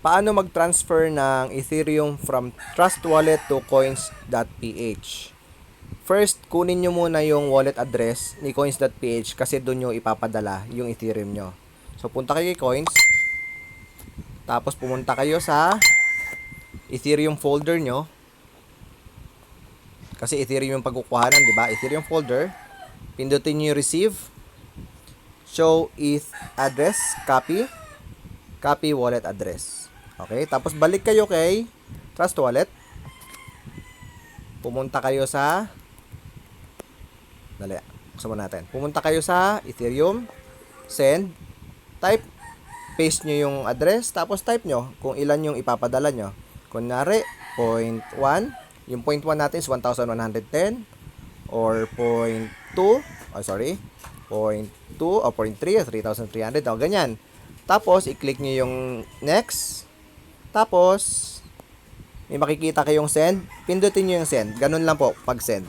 Paano mag-transfer ng Ethereum from Trust Wallet to coins.ph? First, kunin nyo muna yung wallet address ni coins.ph kasi doon nyo ipapadala yung Ethereum nyo. So, punta kayo kay coins. Tapos, pumunta kayo sa Ethereum folder nyo. Kasi Ethereum yung pagkukuhanan, di ba? Ethereum folder. Pindutin nyo yung receive. Show ETH address. Copy. Copy wallet address. Okay? Tapos, balik kayo kay Trust Wallet. Pumunta kayo sa dali, buksan mo natin. Pumunta kayo sa Ethereum, send, type, paste nyo yung address, tapos type nyo kung ilan yung ipapadala nyo. Kunyari, 0.1, yung 0.1 natin is 1,110, or 0.2, 0.2 o 0.3, 3,300, o ganyan. Tapos, i-click nyo yung next, tapos, may makikita kayong send, pindutin nyo yung send. Ganun lang po, pag send.